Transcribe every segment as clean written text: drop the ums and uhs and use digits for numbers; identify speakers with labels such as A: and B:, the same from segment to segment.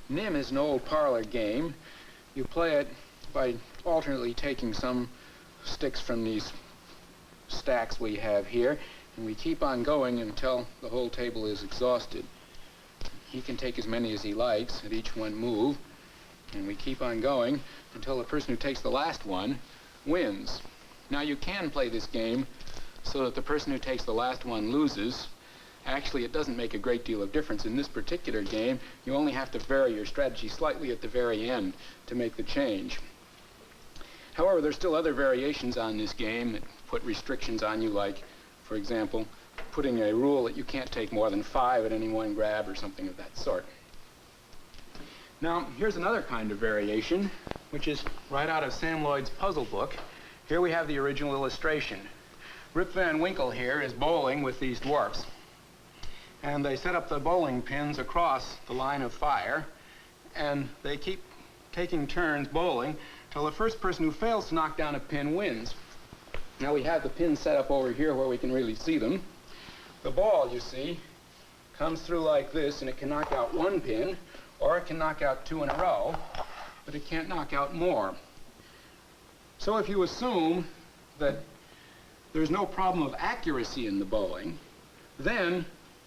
A: NIM is an old parlor game. You play it by alternately taking some sticks from these stacks we have here, and we keep on going until the whole table is exhausted. He can take as many as he likes at each one move, and we keep on going until the person who takes the last one wins. Now you can play this game so that the person who takes the last one loses. Actually, it doesn't make a great deal of difference. In this particular game, you only have to vary your strategy slightly at the very end to make the change. However, there's still other variations on this game that put restrictions on you, like, for example, putting a rule that you can't take more than 5 at any one grab or something of that sort. Now, here's another kind of variation, which is right out of Sam Lloyd's puzzle book. Here we have the original illustration. Rip Van Winkle here is bowling with these dwarfs. And they set up the bowling pins across the line of fire, and they keep taking turns bowling till the first person who fails to knock down a pin wins. Now we have the pins set up over here where we can really see them. The ball, you see, comes through like this, and it can knock out 1 pin, or it can knock out 2 in a row, but it can't knock out more. So if you assume that there's no problem of accuracy in the bowling, then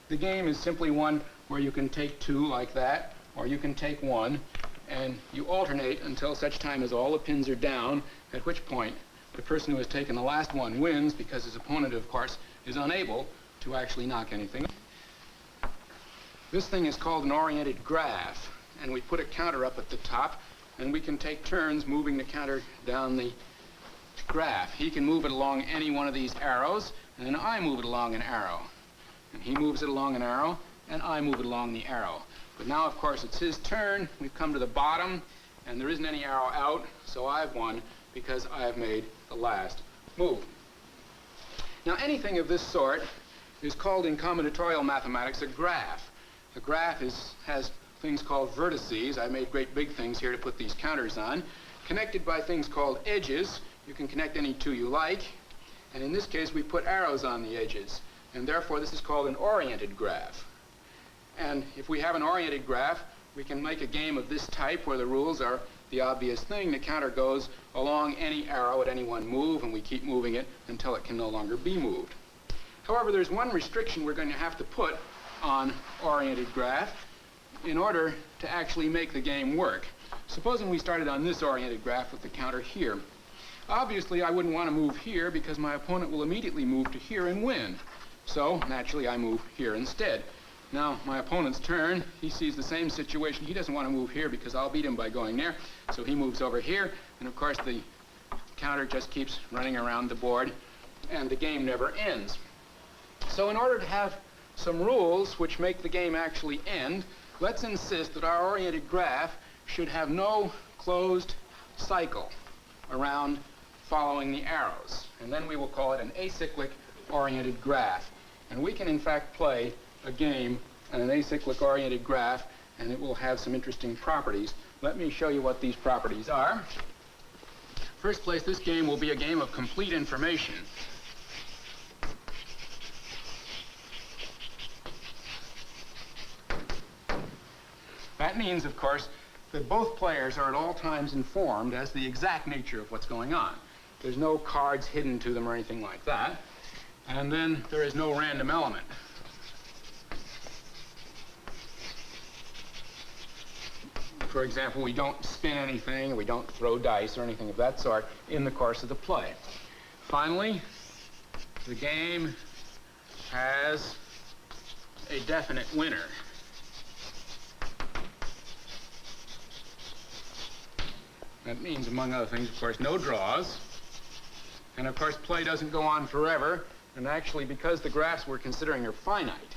A: the game is simply one where you can take 2 like that, or you can take 1, and you alternate until such time as all the pins are down, at which point the person who has taken the last one wins, because his opponent, of course, is unable to actually knock anything. This thing is called an oriented graph, and we put a counter up at the top, and we can take turns moving the counter down the graph. He can move it along any one of these arrows, and then I move it along an arrow. And he moves it along an arrow, and I move it along the arrow. But now, of course, it's his turn. We've come to the bottom, and there isn't any arrow out, so I've won because I have made the last move. Now, anything of this sort is called in combinatorial mathematics a graph. A graph has things called vertices. I made great big things here to put these counters on, connected by things called edges. You can connect any 2 you like, and in this case, we put arrows on the edges. And therefore, this is called an oriented graph. And if we have an oriented graph, we can make a game of this type where the rules are the obvious thing. The counter goes along any arrow at any one move, and we keep moving it until it can no longer be moved. However, there's one restriction we're going to have to put on oriented graph in order to actually make the game work. Supposing we started on this oriented graph with the counter here. Obviously, I wouldn't want to move here because my opponent will immediately move to here and win. So, naturally, I move here instead. Now, my opponent's turn, he sees the same situation. He doesn't want to move here because I'll beat him by going there. So he moves over here, and of course the counter just keeps running around the board, and the game never ends. So in order to have some rules which make the game actually end, let's insist that our oriented graph should have no closed cycle around following the arrows. And then we will call it an acyclic oriented graph. And we can, in fact, play a game on an acyclic oriented graph, and it will have some interesting properties. Let me show you what these properties are. First place, this game will be a game of complete information. That means, of course, that both players are at all times informed as to the exact nature of what's going on. There's no cards hidden to them or anything like that. And then there is no random element. For example, we don't spin anything, we don't throw dice or anything of that sort in the course of the play. Finally, the game has a definite winner. That means, among other things, of course, no draws. And of course, play doesn't go on forever. And actually, because the graphs we're considering are finite,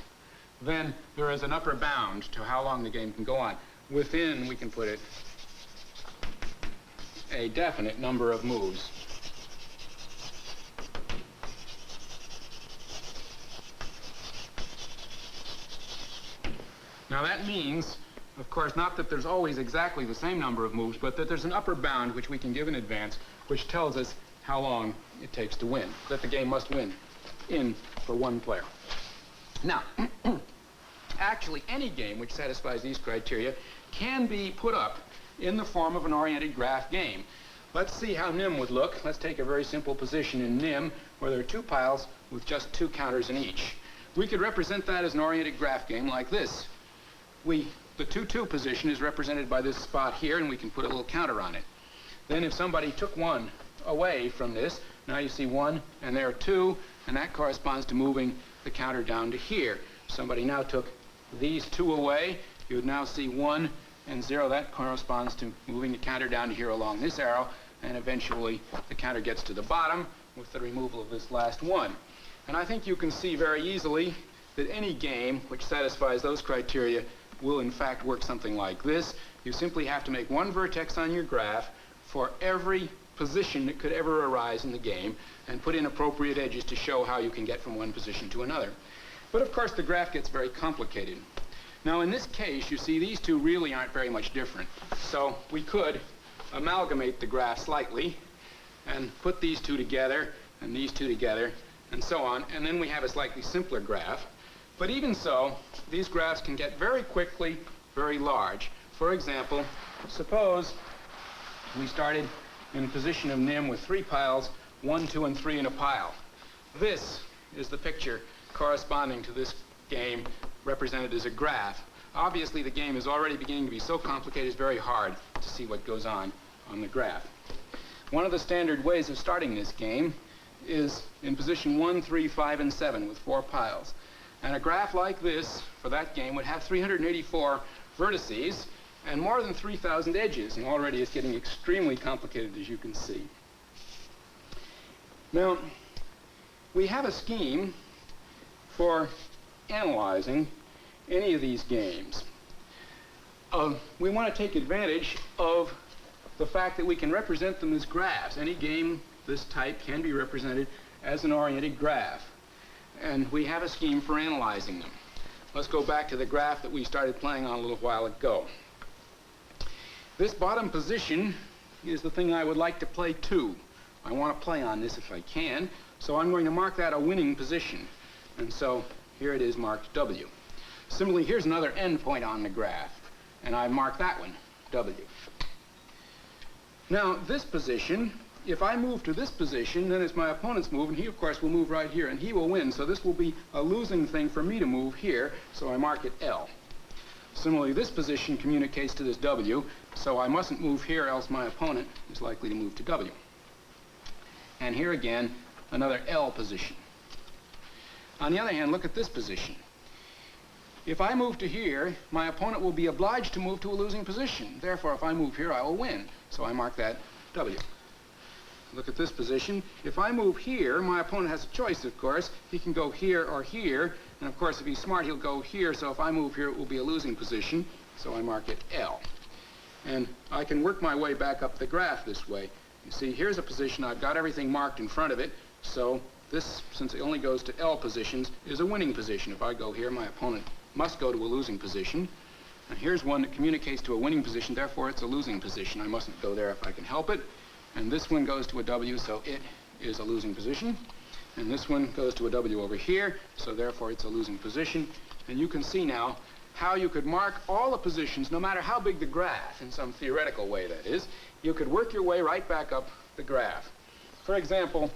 A: then there is an upper bound to how long the game can go on. Within, we can put it, a definite number of moves. Now that means, of course, not that there's always exactly the same number of moves, but that there's an upper bound which we can give in advance, which tells us how long it takes to win, that the game must win in for one player. Now, actually, any game which satisfies these criteria can be put up in the form of an oriented graph game. Let's see how NIM would look. Let's take a very simple position in NIM where there are two piles with just two counters in each. We could represent that as an oriented graph game like this. The 2-2 position is represented by this spot here, and we can put a little counter on it. Then if somebody took one away from this, now you see 1 and there are 2, and that corresponds to moving the counter down to here. Somebody now took these 2 away, you would now see 1 and 0. That corresponds to moving the counter down to here along this arrow, and eventually the counter gets to the bottom with the removal of this last 1. And I think you can see very easily that any game which satisfies those criteria will in fact work something like this. You simply have to make one vertex on your graph for every position that could ever arise in the game and put in appropriate edges to show how you can get from one position to another. But of course the graph gets very complicated. Now in this case, you see these two really aren't very much different. So we could amalgamate the graph slightly and put these two together and these two together and so on, and then we have a slightly simpler graph. But even so, these graphs can get very quickly very large. For example, suppose we started in position of NIM with 3 piles, 1, 2, and 3 in a pile. This is the picture corresponding to this game represented as a graph. Obviously, the game is already beginning to be so complicated it's very hard to see what goes on the graph. One of the standard ways of starting this game is in position 1, 3, 5, and 7 with 4 piles. And a graph like this for that game would have 384 vertices and more than 3,000 edges, and already it's getting extremely complicated, as you can see. Now, we have a scheme for analyzing any of these games. We want to take advantage of the fact that we can represent them as graphs. Any game this type can be represented as an oriented graph. And we have a scheme for analyzing them. Let's go back to the graph that we started playing on a little while ago. This bottom position is the thing I would like to play to. I want to play on this if I can, so I'm going to mark that a winning position. And so here it is marked W. Similarly, here's another endpoint on the graph, and I mark that one W. Now, this position, if I move to this position, then it's my opponent's move, and he, of course, will move right here, and he will win. So this will be a losing thing for me to move here, so I mark it L. Similarly, this position communicates to this W, so I mustn't move here, else my opponent is likely to move to W. And here again, another L position. On the other hand, look at this position. If I move to here, my opponent will be obliged to move to a losing position. Therefore, if I move here, I will win. So I mark that W. Look at this position. If I move here, my opponent has a choice, of course. He can go here or here. And of course, if he's smart, he'll go here. So if I move here, it will be a losing position. So I mark it L. And I can work my way back up the graph this way. You see, here's a position. I've got everything marked in front of it. So this, since it only goes to L positions, is a winning position. If I go here, my opponent must go to a losing position. And here's one that communicates to a winning position. Therefore, it's a losing position. I mustn't go there if I can help it. And this one goes to a W, so it is a losing position. And this one goes to a W over here, so therefore it's a losing position. And you can see now how you could mark all the positions, no matter how big the graph, in some theoretical way that is. You could work your way right back up the graph. For example,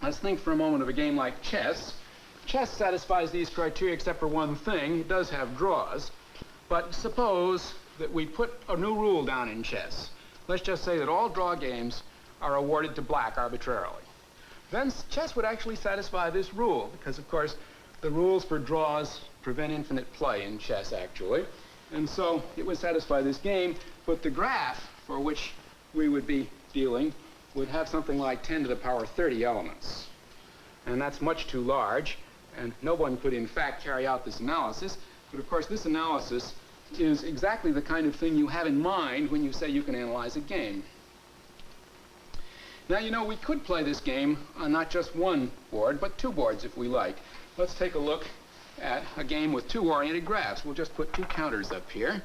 A: let's think for a moment of a game like chess. Chess satisfies these criteria except for one thing. It does have draws. But suppose that we put a new rule down in chess. Let's just say that all draw games are awarded to black arbitrarily. Then chess would actually satisfy this rule, because of course the rules for draws prevent infinite play in chess actually. And so it would satisfy this game, but the graph for which we would be dealing would have something like 10 to the power 30 elements. And that's much too large, and no one could in fact carry out this analysis. But of course this analysis is exactly the kind of thing you have in mind when you say you can analyze a game. Now, you know, we could play this game on not just one board, but 2 boards if we like. Let's take a look at a game with 2 oriented graphs. We'll just put 2 counters up here,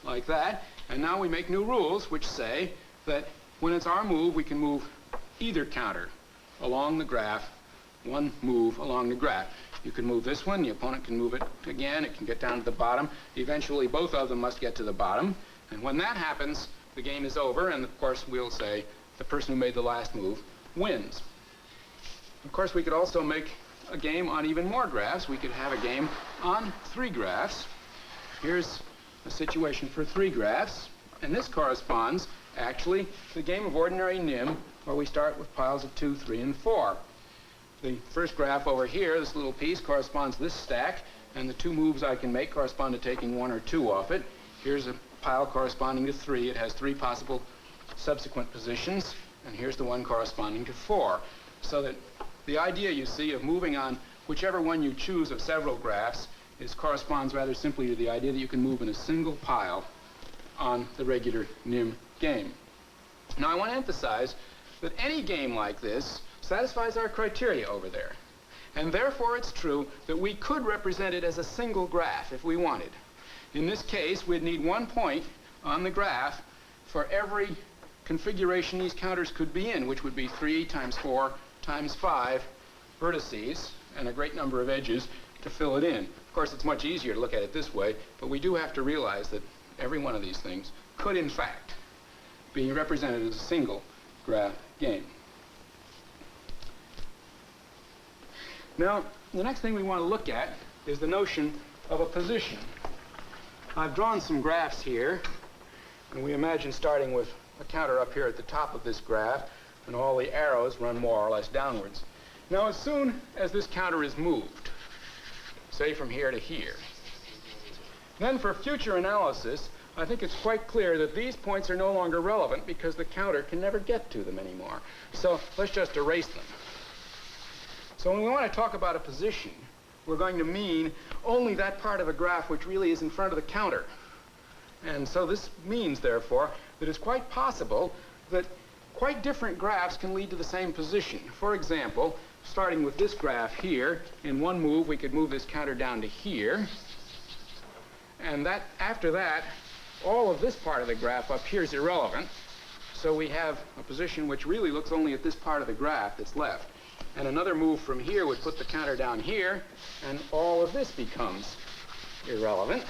A: like that. And now we make new rules which say that when it's our move, we can move either counter along the graph, one move along the graph. You can move this one, the opponent can move it again, it can get down to the bottom. Eventually, both of them must get to the bottom. And when that happens, the game is over, and of course, we'll say the person who made the last move wins. Of course, we could also make a game on even more graphs. We could have a game on 3 graphs. Here's a situation for 3 graphs, and this corresponds, actually, to the game of ordinary NIM, where we start with piles of 2, 3, and 4. The first graph over here, this little piece, corresponds to this stack, and the 2 moves I can make correspond to taking 1 or 2 off it. Here's a pile corresponding to 3. It has 3 possible subsequent positions, and here's the one corresponding to 4. So that the idea, you see, of moving on whichever one you choose of several graphs corresponds rather simply to the idea that you can move in a single pile on the regular NIM game. Now, I want to emphasize that any game like this satisfies our criteria over there. And therefore, it's true that we could represent it as a single graph if we wanted. In this case, we'd need 1 point on the graph for every configuration these counters could be in, which would be 3 times 4 times 5 vertices and a great number of edges to fill it in. Of course, it's much easier to look at it this way, but we do have to realize that every one of these things could, in fact, be represented as a single graph game. Now, the next thing we want to look at is the notion of a position. I've drawn some graphs here, and we imagine starting with a counter up here at the top of this graph, and all the arrows run more or less downwards. Now, as soon as this counter is moved, say from here to here, then for future analysis, I think it's quite clear that these points are no longer relevant because the counter can never get to them anymore. So let's just erase them. So when we want to talk about a position, we're going to mean only that part of a graph which really is in front of the counter. And so this means, therefore, that it's quite possible that quite different graphs can lead to the same position. For example, starting with this graph here, in one move we could move this counter down to here. And after that, all of this part of the graph up here is irrelevant. So we have a position which really looks only at this part of the graph that's left. And another move from here would put the counter down here, and all of this becomes irrelevant.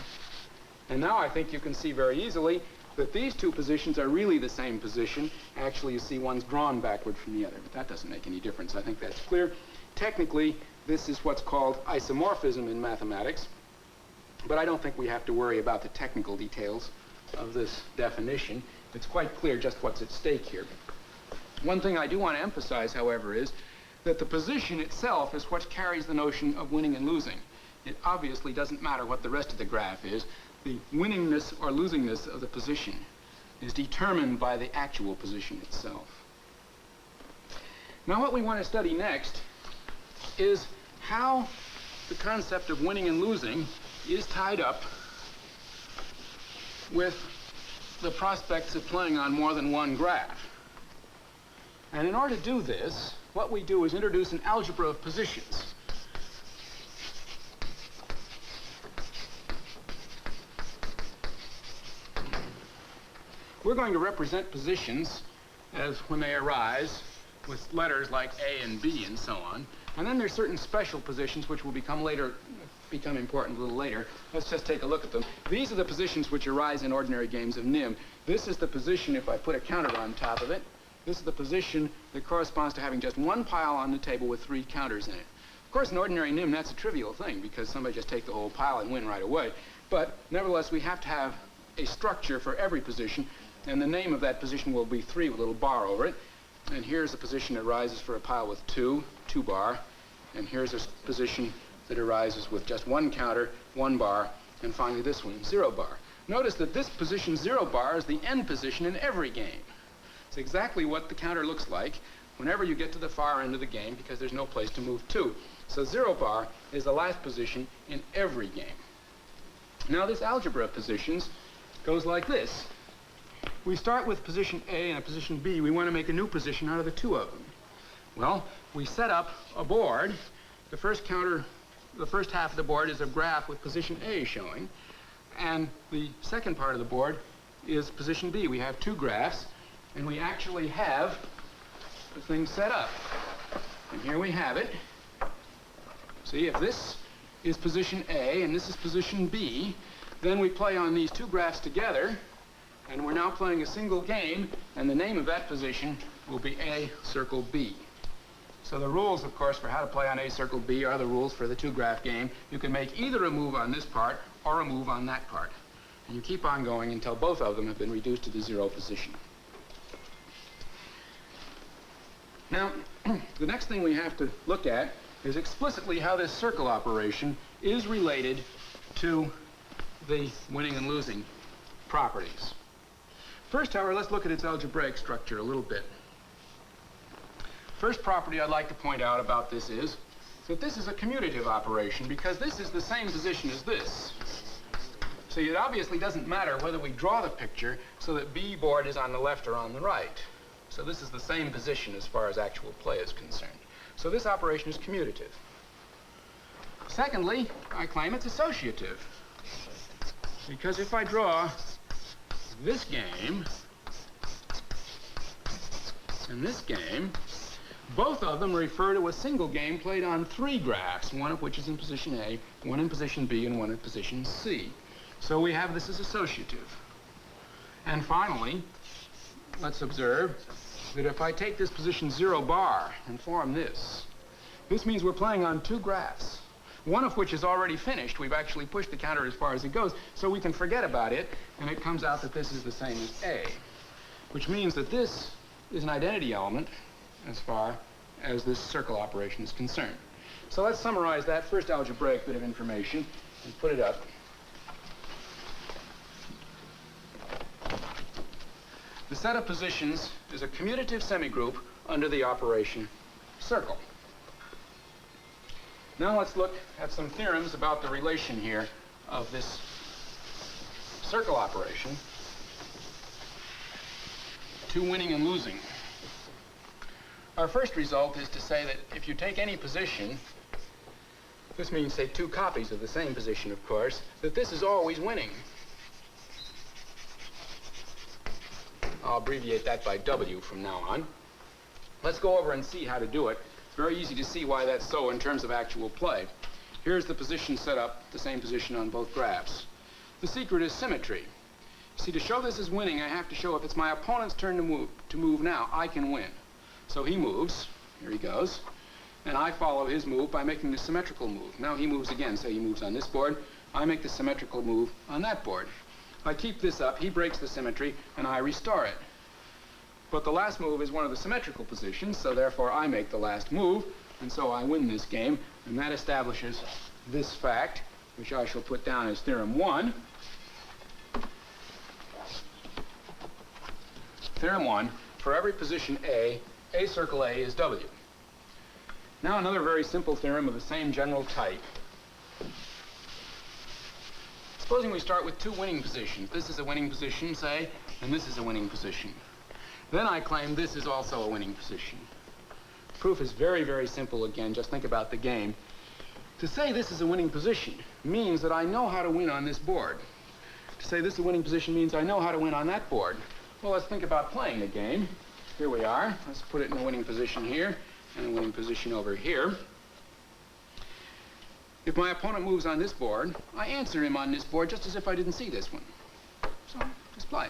A: And now I think you can see very easily that these 2 positions are really the same position. Actually, you see one's drawn backward from the other, but that doesn't make any difference. I think that's clear. Technically, this is what's called isomorphism in mathematics, but I don't think we have to worry about the technical details of this definition. It's quite clear just what's at stake here. One thing I do want to emphasize, however, is that the position itself is what carries the notion of winning and losing. It obviously doesn't matter what the rest of the graph is. The winningness or losingness of the position is determined by the actual position itself. Now, what we want to study next is how the concept of winning and losing is tied up with the prospects of playing on more than one graph. And in order to do this, what we do is introduce an algebra of positions. We're going to represent positions as when they arise with letters like A and B and so on. And then there's certain special positions which will become important a little later. Let's just take a look at them. These are the positions which arise in ordinary games of NIM. This is the position if I put a counter on top of it. This is the position that corresponds to having just one pile on the table with 3 counters in it. Of course, in ordinary NIM, that's a trivial thing because somebody just take the whole pile and win right away. But nevertheless, we have to have a structure for every position, and the name of that position will be 3 with a little bar over it. And here's a position that arises for a pile with 2 bar. And here's a position that arises with just 1 counter, 1 bar, and finally this one, 0 bar. Notice that this position, 0 bar, is the end position in every game. It's exactly what the counter looks like whenever you get to the far end of the game because there's no place to move to. So 0 bar is the last position in every game. Now, this algebra of positions goes like this. We start with position A and a position B. We want to make a new position out of the 2 of them. Well, we set up a board. The first half of the board is a graph with position A showing, and the second part of the board is position B. We have 2 graphs, and we actually have the thing set up. And here we have it. See, if this is position A and this is position B, then we play on these two graphs together, and we're now playing a single game, and the name of that position will be A circle B. So the rules, of course, for how to play on A circle B are the rules for the two-graph game. You can make either a move on this part or a move on that part. And you keep on going until both of them have been reduced to the zero position. Now, the next thing we have to look at is explicitly how this circle operation is related to the winning and losing properties. First, however, let's look at its algebraic structure a little bit. First property I'd like to point out about this is that this is a commutative operation because this is the same position as this. So it obviously doesn't matter whether we draw the picture so that B board is on the left or on the right. So this is the same position as far as actual play is concerned. So this operation is commutative. Secondly, I claim it's associative. Because if I draw this game and this game, both of them refer to a single game played on three graphs, one of which is in position A, one in position B, and one in position C. So we have this as associative. And finally, let's observe that if I take this position 0 bar and form this means we're playing on two graphs, one of which is already finished. We've actually pushed the counter as far as it goes, so we can forget about it, and it comes out that this is the same as A, which means that this is an identity element as far as this circle operation is concerned. So let's summarize that first algebraic bit of information and put it up. The set of positions is a commutative semigroup under the operation circle. Now let's look at some theorems about the relation here of this circle operation to winning and losing. Our first result is to say that if you take any position, this means, say, two copies of the same position, of course, that this is always winning. I'll abbreviate that by W from now on. Let's go over and see how to do it. It's very easy to see why that's so in terms of actual play. Here's the position set up, the same position on both graphs. The secret is symmetry. See, to show this is winning, I have to show if it's my opponent's turn to move now, I can win. So he moves, here he goes, and I follow his move by making the symmetrical move. Now he moves again, say he moves on this board, I make the symmetrical move on that board. If I keep this up, he breaks the symmetry, and I restore it. But the last move is one of the symmetrical positions, so therefore I make the last move, and so I win this game, and that establishes this fact, which I shall put down as theorem 1. Theorem 1, for every position A circle A is W. Now another very simple theorem of the same general type. Supposing we start with two winning positions. This is a winning position, say, and this is a winning position. Then I claim this is also a winning position. Proof is very, very simple again. Just think about the game. To say this is a winning position means that I know how to win on this board. To say this is a winning position means I know how to win on that board. Well, let's think about playing the game. Here we are. Let's put it in a winning position here and a winning position over here. If my opponent moves on this board, I answer him on this board just as if I didn't see this one. So, just play.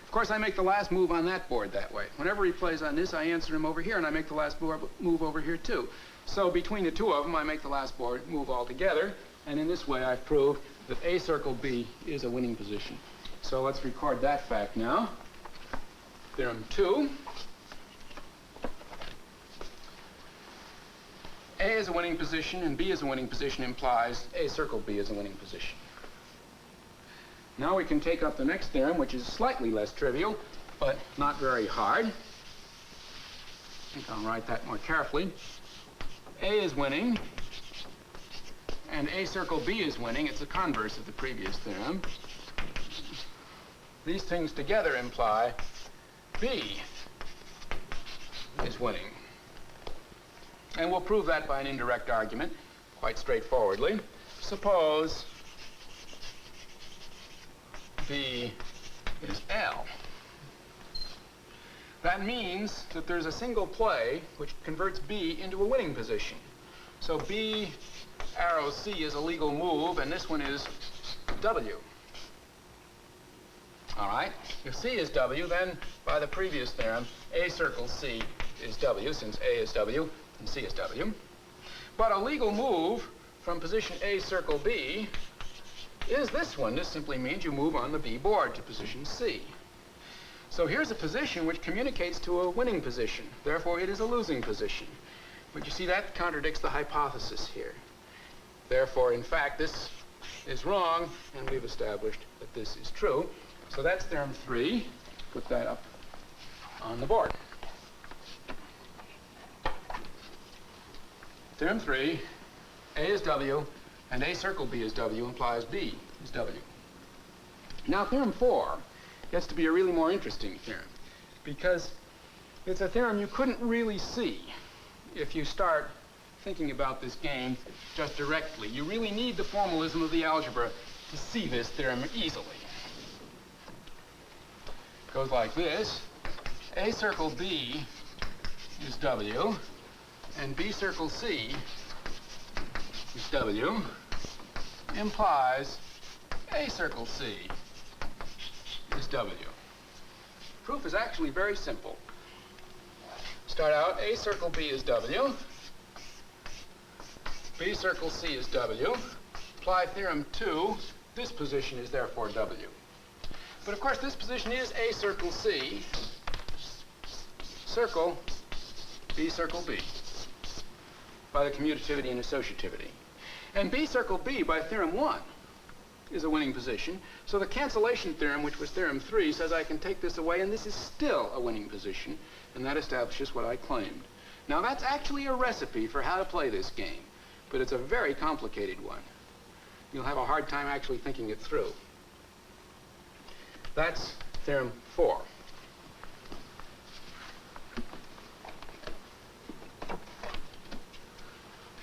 A: Of course, I make the last move on that board that way. Whenever he plays on this, I answer him over here, and I make the last move over here, too. So between the two of them, I make the last board move altogether, and in this way, I've proved that A circle B is a winning position. So let's record that fact now. Theorem 2. A is a winning position and B is a winning position implies A circle B is a winning position. Now we can take up the next theorem, which is slightly less trivial, but not very hard. I think I'll write that more carefully. A is winning, and A circle B is winning. It's the converse of the previous theorem. These things together imply B is winning. And we'll prove that by an indirect argument, quite straightforwardly. Suppose B is L. That means that there's a single play which converts B into a winning position. So B arrow C is a legal move, and this one is W. All right? If C is W, then by the previous theorem, A circle C is W, since A is W and C is W. But a legal move from position A circle B is this one. This simply means you move on the B board to position C. So here's a position which communicates to a winning position. Therefore, it is a losing position. But you see, that contradicts the hypothesis here. Therefore, in fact, this is wrong, and we've established that this is true. So that's theorem 3. Put that up on the board. Theorem 3, A is W, and A circle B is W implies B is W. Now, theorem 4 gets to be a really more interesting theorem, because it's a theorem you couldn't really see if you start thinking about this game just directly. You really need the formalism of the algebra to see this theorem easily. It goes like this. A circle B is W, and B circle C is W, implies A circle C is W. Proof is actually very simple. Start out, A circle B is W, B circle C is W. Apply theorem 2, this position is therefore W. But of course, this position is A circle C, circle B circle B, by the commutativity and associativity. And B circle B by theorem 1 is a winning position. So the cancellation theorem, which was theorem 3, says I can take this away, and this is still a winning position, and that establishes what I claimed. Now, that's actually a recipe for how to play this game, but it's a very complicated one. You'll have a hard time actually thinking it through. That's theorem 4.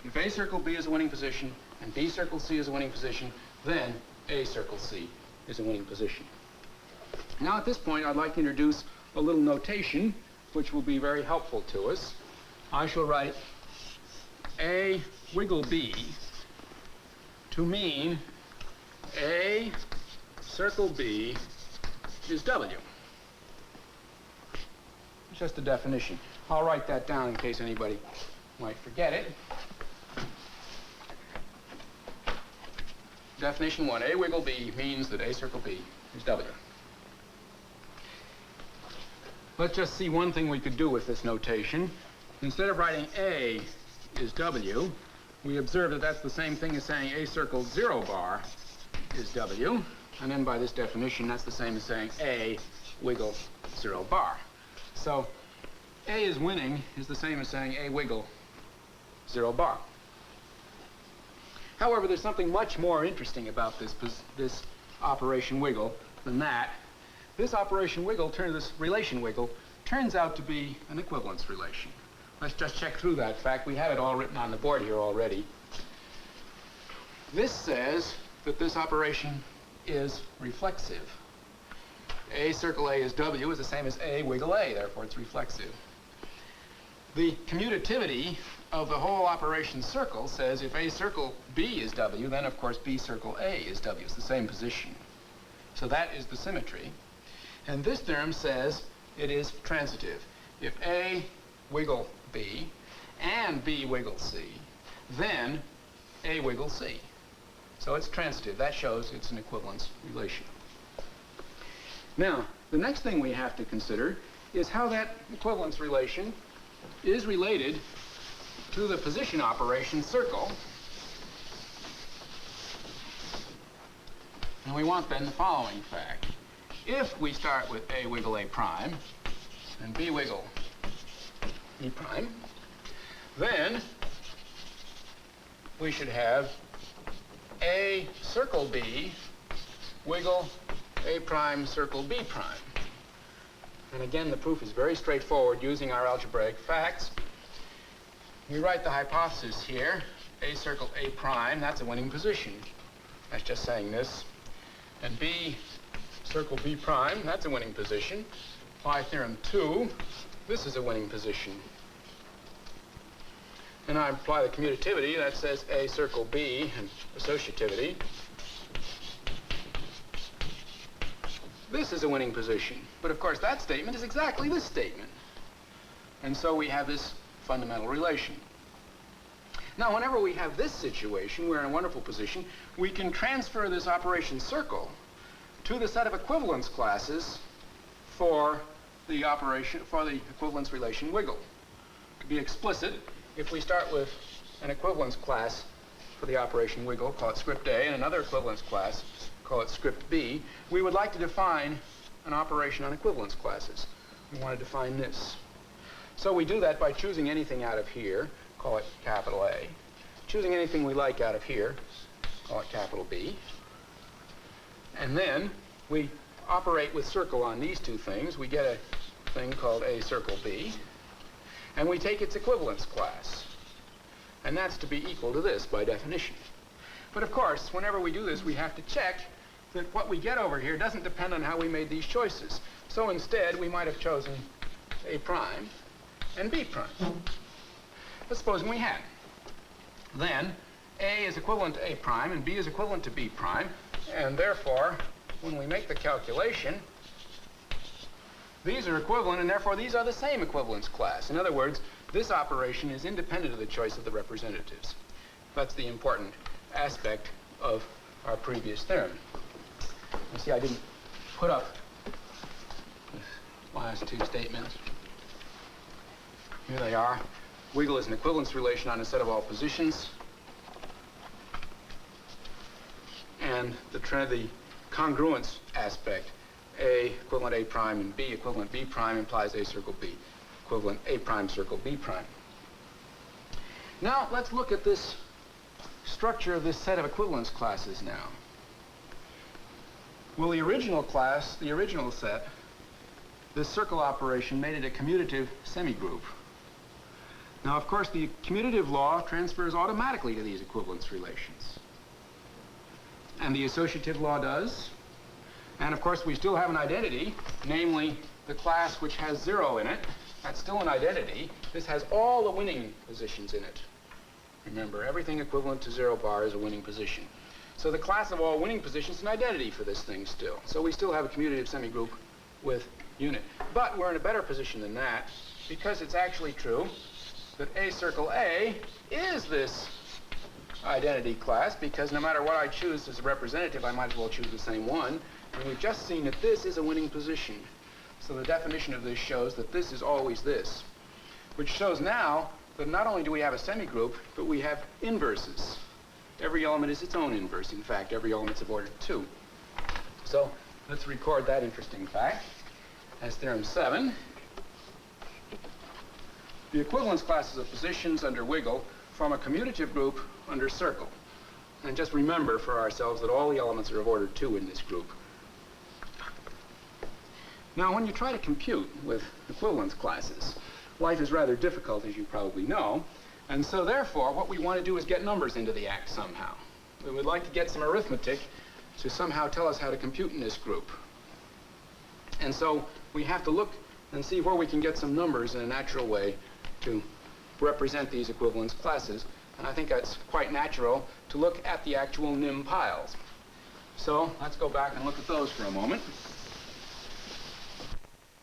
A: If A circle B is a winning position and B circle C is a winning position, then A circle C is a winning position. Now at this point, I'd like to introduce a little notation which will be very helpful to us. I shall write A wiggle B to mean A circle B is W. It's just a definition. I'll write that down in case anybody might forget it. Definition 1, A wiggle B means that A circle B is W. Let's just see one thing we could do with this notation. Instead of writing A is W, we observe that that's the same thing as saying A circle 0 bar is W. And then by this definition, that's the same as saying A wiggle 0 bar. So A is winning is the same as saying A wiggle 0 bar. However, there's something much more interesting about this operation wiggle than that. This operation wiggle, this relation wiggle, turns out to be an equivalence relation. Let's just check through that fact. We have it all written on the board here already. This says that this operation is reflexive. A circle A is W is the same as A wiggle A, therefore it's reflexive. The commutativity of the whole operation circle says if A circle B is W, then of course B circle A is W. It's the same position. So that is the symmetry. And this theorem says it is transitive. If A wiggle B and B wiggle C, then A wiggle C. So it's transitive. That shows it's an equivalence relation. Now, the next thing we have to consider is how that equivalence relation is related to the position operation circle. And we want then the following fact. If we start with A wiggle A prime and B wiggle E prime, then we should have A circle B wiggle A prime circle B prime. And again, the proof is very straightforward using our algebraic facts. We write the hypothesis here, A circle A prime, that's a winning position. That's just saying this. And B circle B prime, that's a winning position. Apply theorem 2, this is a winning position. and I apply the commutativity that says A circle B and associativity, this is a winning position. But of course that statement is exactly this statement. And so we have this fundamental relation. Now whenever we have this situation, we're in a wonderful position, we can transfer this operation circle to the set of equivalence classes for the equivalence relation wiggle. To be explicit, if we start with an equivalence class for the operation wiggle, call it script A, and another equivalence class, call it script B, we would like to define an operation on equivalence classes. We want to define this. So we do that by choosing anything out of here, call it capital A, choosing anything we like out of here, call it capital B, and then we operate with circle on these two things. We get a thing called A circle B, and we take its equivalence class. And that's to be equal to this by definition. But of course, whenever we do this, we have to check that what we get over here doesn't depend on how we made these choices. So instead, we might have chosen A prime and B prime. Let's suppose we had. Then, A is equivalent to A prime and B is equivalent to B prime, and therefore, when we make the calculation, these are equivalent, and therefore these are the same equivalence class. In other words, this operation is independent of the choice of the representatives. That's the important aspect of our previous theorem. You see, I didn't put up the last two statements. Here they are. Wiggle is an equivalence relation on a set of all positions. And the congruence aspect, A equivalent A prime and B equivalent B prime implies A circle B, equivalent A prime circle B prime. Now let's look at this structure of this set of equivalence classes now. Well, the original class, the original set, this circle operation made it a commutative semigroup. Now, of course, the commutative law transfers automatically to these equivalence relations. And the associative law does. And of course, we still have an identity, namely the class which has 0 in it. That's still an identity. This has all the winning positions in it. Remember, everything equivalent to 0 bar is a winning position. So the class of all winning positions is an identity for this thing still. So we still have a commutative semigroup with unit. But we're in a better position than that, because it's actually true that A circle A is this identity class, because no matter what I choose as a representative, I might as well choose the same one. And we've just seen that this is a winning position. So the definition of this shows that this is always this, which shows now that not only do we have a semigroup, but we have inverses. Every element is its own inverse. In fact, every element's of order 2. So let's record that interesting fact as theorem 7. The equivalence classes of positions under wiggle form a commutative group under circle. And just remember for ourselves that all the elements are of order 2 in this group. Now, when you try to compute with equivalence classes, life is rather difficult, as you probably know. And so, therefore, what we want to do is get numbers into the act somehow. We would like to get some arithmetic to somehow tell us how to compute in this group. And so we have to look and see where we can get some numbers in a natural way to represent these equivalence classes. And I think that's quite natural to look at the actual NIM piles. So let's go back and look at those for a moment.